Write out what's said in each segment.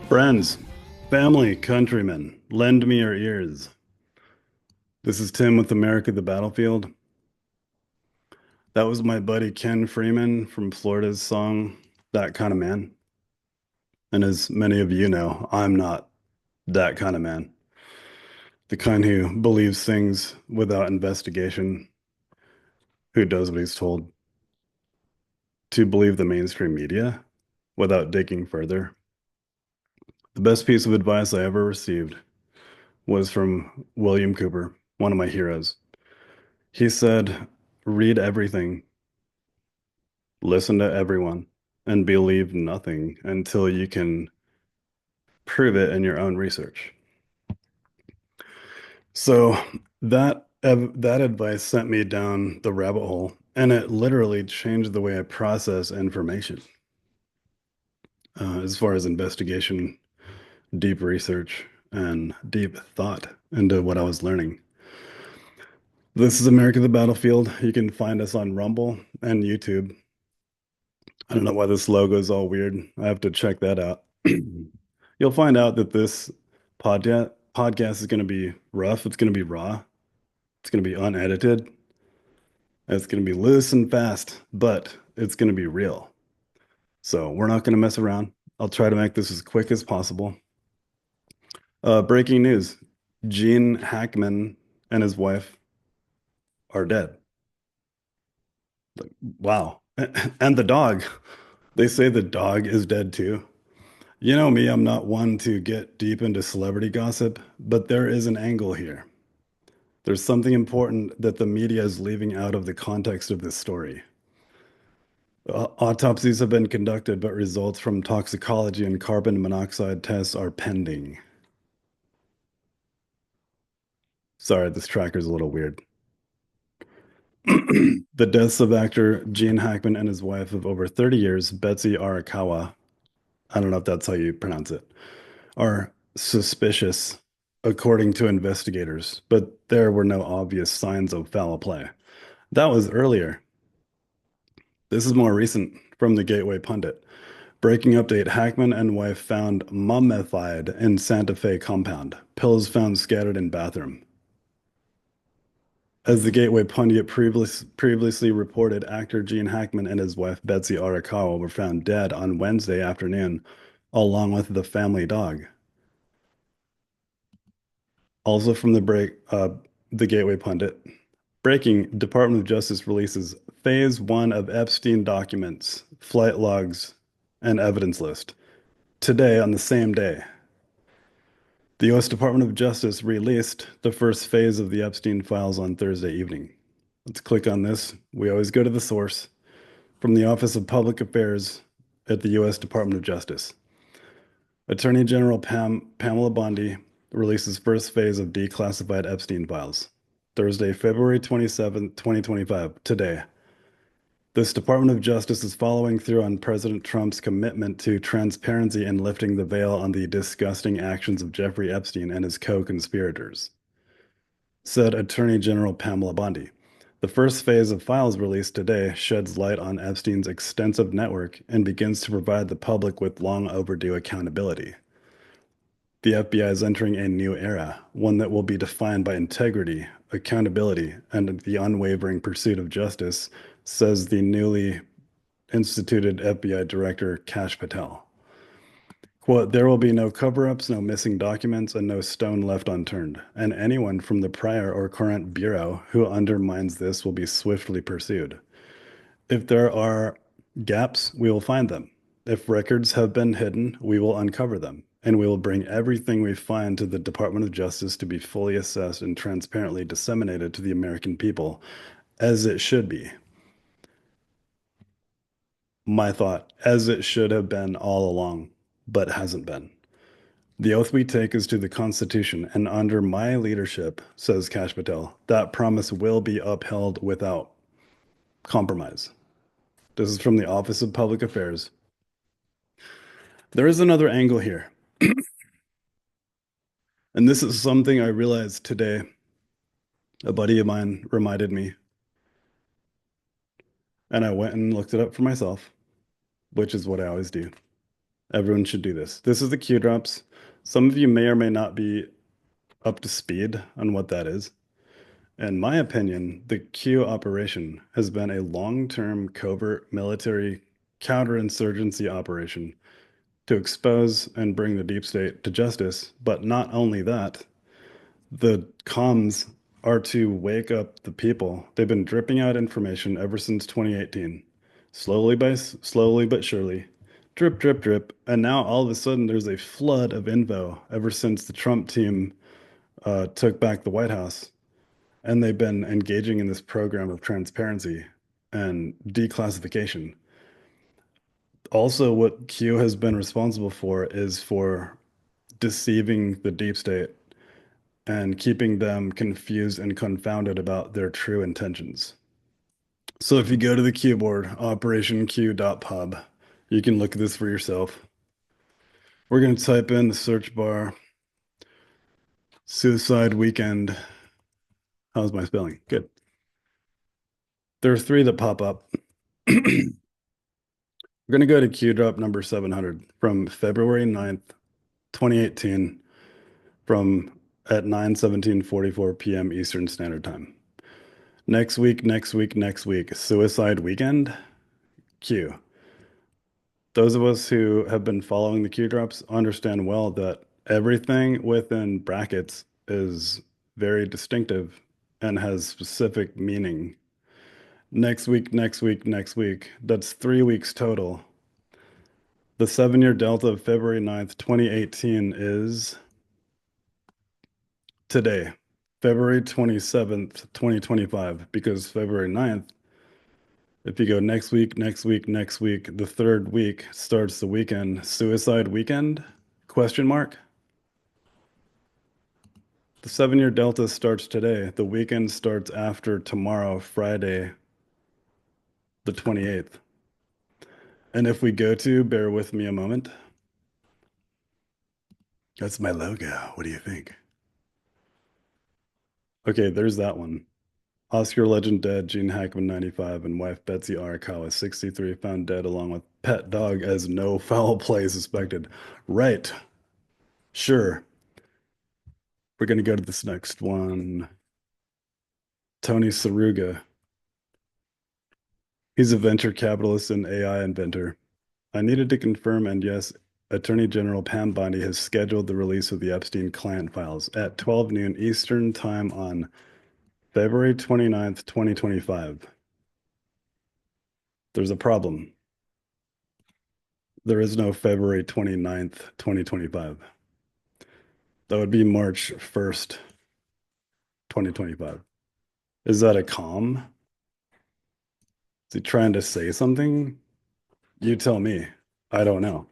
Friends, family, countrymen, lend me your ears. This is Tim with America the Battlefield. That was my buddy Ken Freeman from Florida's song, That Kind of Man. And as many of you know, I'm not that kind of man. The kind who believes things without investigation, who does what he's told, to believe the mainstream media without digging further. The best piece of advice I ever received was from William Cooper, one of my heroes. He said, read everything, listen to everyone, and believe nothing until you can prove it in your own research. So that advice sent me down the rabbit hole, and it literally changed the way I process information. As far as investigation, deep research, and deep thought into what I was learning. This is America the Battlefield. You can find us on Rumble and YouTube. I don't know why this logo is all weird. I have to check that out. You'll find out that this podcast is going to be rough. It's going to be raw. It's going to be unedited. It's going to be loose and fast, but it's going to be real. So we're not going to mess around. I'll try to make this as quick as possible. Breaking news. Gene Hackman and his wife are dead. Like, wow. And the dog. They say the dog is dead too. You know me, I'm not one to get deep into celebrity gossip, but there is an angle here. There's something important that the media is leaving out of the context of this story. Autopsies have been conducted, but results from toxicology and carbon monoxide tests are pending. Sorry, this tracker's a little weird. The deaths of actor Gene Hackman and his wife of over 30 years, Betsy Arakawa, I don't know if that's how you pronounce it, are suspicious, according to investigators, but there were no obvious signs of foul play. That was earlier. This is more recent from the Gateway Pundit. Breaking update, Hackman and wife found mummified in Santa Fe compound. Pills found scattered in bathroom. As the Gateway Pundit previously reported, actor Gene Hackman and his wife Betsy Arakawa were found dead on Wednesday afternoon, along with the family dog. Also from the Gateway Pundit, breaking, Department of Justice releases Phase 1 of Epstein documents, flight logs, and evidence list. Today, on the same day, the U.S. Department of Justice released the first phase of the Epstein files on Thursday evening. Let's click on this. We always go to the source from the Office of Public Affairs at the U.S. Department of Justice. Attorney General Pamela Bondi releases first phase of declassified Epstein files. Thursday, February 27th, 2025, today. This Department of Justice is following through on President Trump's commitment to transparency and lifting the veil on the disgusting actions of Jeffrey Epstein and his co-conspirators, said Attorney General Pamela Bondi. The first phase of files released today sheds light on Epstein's extensive network and begins to provide the public with long overdue accountability. The FBI is entering a new era, one that will be defined by integrity, accountability, and the unwavering pursuit of justice, says the newly instituted FBI Director Kash Patel. Quote, there will be no cover-ups, no missing documents, and no stone left unturned. And anyone from the prior or current bureau who undermines this will be swiftly pursued. If there are gaps, we will find them. If records have been hidden, we will uncover them, and we will bring everything we find to the Department of Justice to be fully assessed and transparently disseminated to the American people, as it should be. My thought, as it should have been all along, but hasn't been. The oath we take is to the Constitution, and under my leadership, says Kash Patel, that promise will be upheld without compromise. This is from the Office of Public Affairs. There is another angle here, and this is something I realized today. A buddy of mine reminded me, and I went and looked it up for myself, which is what I always do. Everyone should do this. This is the Q drops. Some of you may or may not be up to speed on what that is. In my opinion, the Q operation has been a long-term covert military counterinsurgency operation to expose and bring the deep state to justice. But not only that, the comms are to wake up the people. They've been dripping out information ever since 2018, slowly but surely, drip, drip, drip. And now all of a sudden, there's a flood of info ever since the Trump team took back the White House. And they've been engaging in this program of transparency and declassification. Also, what Q has been responsible for is for deceiving the deep state and keeping them confused and confounded about their true intentions. So if you go to the keyboard, operationq.pub, you can look at this for yourself. We're going to type in the search bar, suicide weekend. How's my spelling? Good. There are three that pop up. We're going to go to Q drop number 700 from February 9th, 2018, from at 9:17:44 p.m. Eastern Standard Time. Next week, suicide weekend, Q. Those of us who have been following the Q drops understand well that everything within brackets is very distinctive and has specific meaning. Next week. That's 3 weeks total. The 7-year delta of February 9th, 2018 is today, February 27th, 2025, because February 9th, if you go next week, the third week starts the weekend, suicide weekend, question mark. The 7-year delta starts today. The weekend starts after tomorrow, Friday, the 28th. And if we go to, bear with me a moment. That's my logo. What do you think? Okay, there's that one. Oscar legend dead, Gene Hackman 95, and wife Betsy Arakawa 63 found dead along with pet dog as no foul play suspected. Right. Sure. We're going to go to this next one. Tony Saruga. He's a venture capitalist and AI inventor. I needed to confirm, and yes, Attorney General Pam Bondi has scheduled the release of the Epstein client files at 12 noon Eastern Time on February 29th, 2025. There's a problem. There is no February 29th, 2025. That would be March 1st, 2025. Is that a comm? Is he trying to say something? You tell me. I don't know.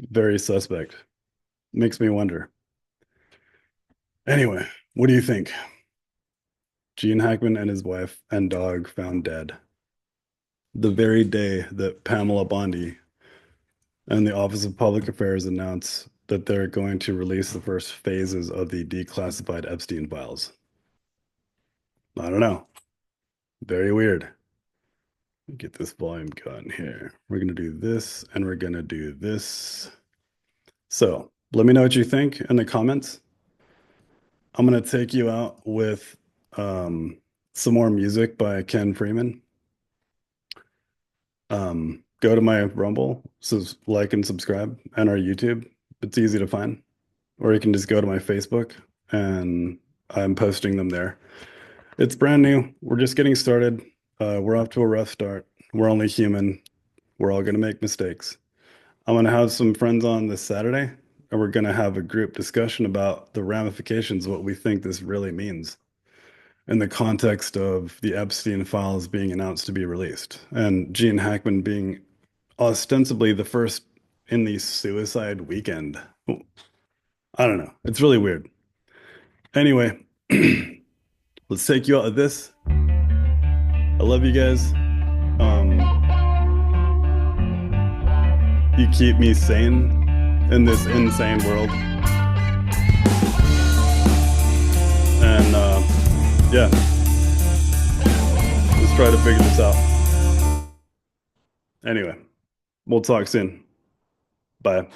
Very suspect. Makes me wonder. Anyway, what do you think? Gene Hackman and his wife and dog found dead. The very day that Pamela Bondi and the Office of Public Affairs announced that they're going to release the first phases of the declassified Epstein files. I don't know. Very weird. Get this volume going here. We're going to do this and we're going to do this. So let me know what you think in the comments. I'm going to take you out with some more music by Ken Freeman. Go to my Rumble, so like and subscribe, and our YouTube. It's easy to find. Or you can just go to my Facebook, and I'm posting them there. It's brand new. We're just getting started. We're off to a rough start. We're only human. We're all going to make mistakes. I'm going to have some friends on this Saturday, and we're going to have a group discussion about the ramifications, what we think this really means in the context of the Epstein files being announced to be released, and Gene Hackman being ostensibly the first in the suicide weekend. I don't know. It's really weird. Anyway, let's take you out of this. I love you guys. You keep me sane in this insane world. And yeah, let's try to figure this out. Anyway, we'll talk soon. Bye.